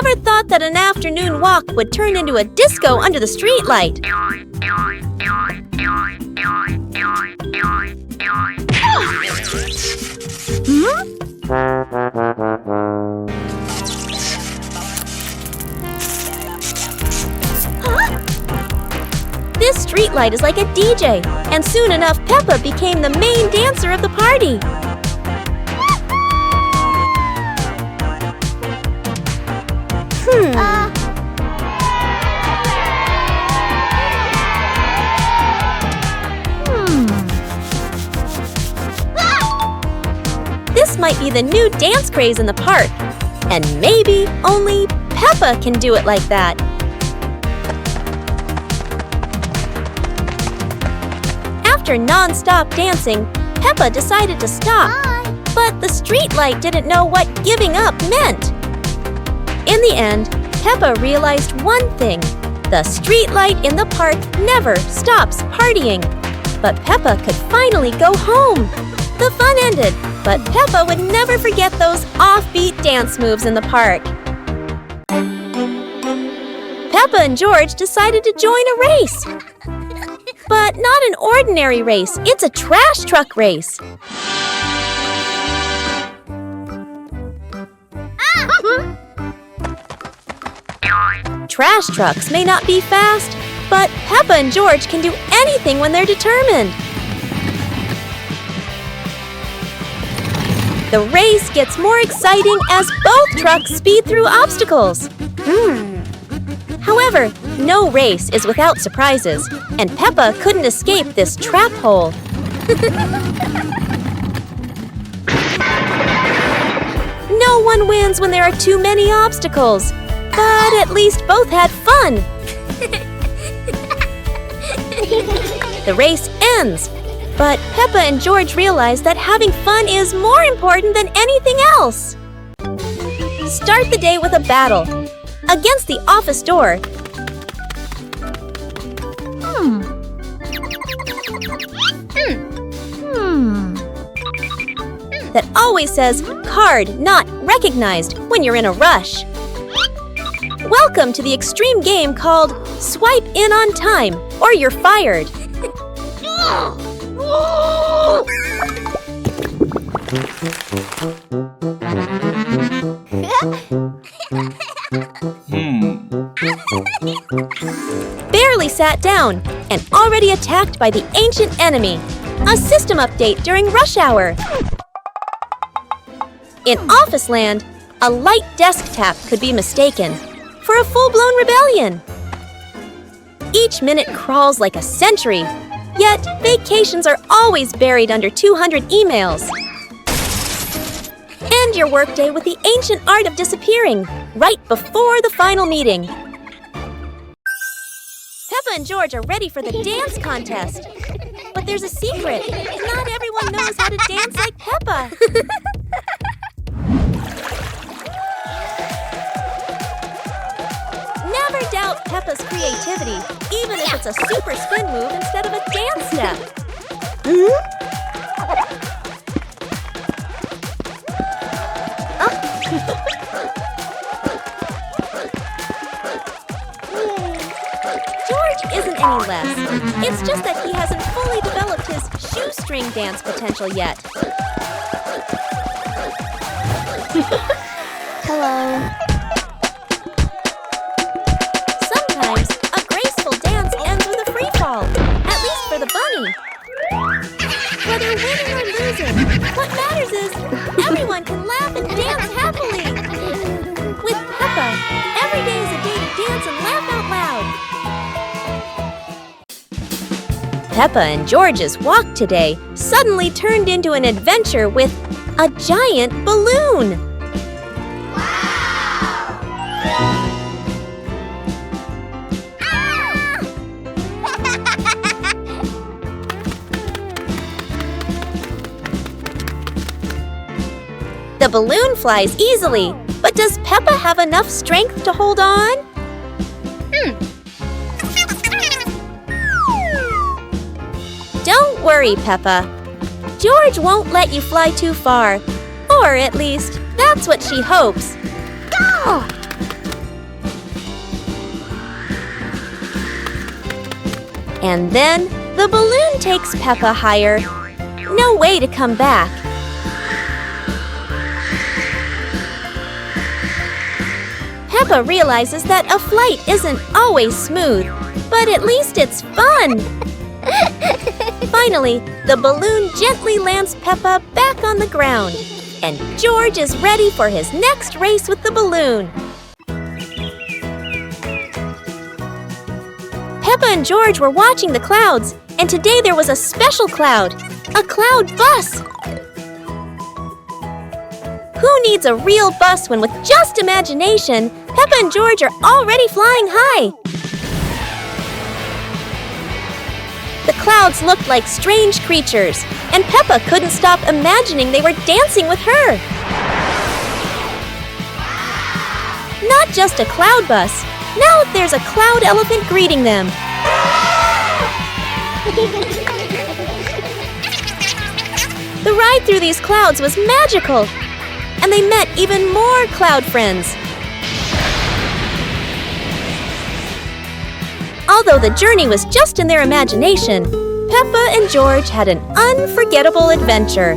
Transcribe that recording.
never thought that an afternoon walk would turn into a disco under the streetlight. This streetlight is like a DJ, and soon enough Peppa became the main dancer of the party. This might be the new dance craze in the park, and maybe only Peppa can do it like that. After non-stop dancing, Peppa decided to stop. But the streetlight didn't know what giving up meant. In the end, Peppa realized one thing. The streetlight in the park never stops partying. But Peppa could finally go home. The fun ended, but Peppa would never forget those offbeat dance moves in the park. Peppa and George decided to join a race. But not an ordinary race, it's a trash truck race. Trash trucks may not be fast, but Peppa and George can do anything when they're determined. The race gets more exciting as both trucks speed through obstacles. However, no race is without surprises, and Peppa couldn't escape this trap hole. No one wins when there are too many obstacles, but at least both had fun. The race ends, but Peppa and George realize that having fun is more important than anything else. Start the day with a battle against the office door. That always says, "Card not recognized," when you're in a rush. Welcome to the extreme game called Swipe In on Time, or you're fired. Barely sat down and already attacked by the ancient enemy. A system update during rush hour. In Office Land, a light desk tap could be mistaken for a full-blown rebellion. Each minute crawls like a century, yet vacations are always buried under 200 emails. End your workday with the ancient art of disappearing, right before the final meeting. Peppa and George are ready for the dance contest. But there's a secret. Not everyone knows how to dance like Peppa. Never doubt Peppa's creativity, even if it's a super spin move instead of a dance step. George isn't any less. It's just that he hasn't fully developed his shoestring dance potential yet. Hello. Sometimes a graceful dance ends with a free fall, at least for the bunny. Whether winning or losing, what matters is everyone can laugh and dance happily. With Peppa, every day is a day to dance and laugh out loud. Peppa and George's walk today suddenly turned into an adventure with a giant balloon. The balloon flies easily, but does Peppa have enough strength to hold on? Don't worry, Peppa. George won't let you fly too far. Or at least, that's what she hopes. Go! And then the balloon takes Peppa higher. No way to come back. Peppa realizes that a flight isn't always smooth, but at least it's fun. Finally, the balloon gently lands Peppa back on the ground, and George is ready for his next race with the balloon. Peppa and George were watching the clouds, and today there was a special cloud, a cloud bus. Who needs a real bus when with just imagination, Peppa and George are already flying high? The clouds looked like strange creatures, and Peppa couldn't stop imagining they were dancing with her. Not just a cloud bus, now there's a cloud elephant greeting them. The ride through these clouds was magical, and they met even more cloud friends. Although the journey was just in their imagination, Peppa and George had an unforgettable adventure.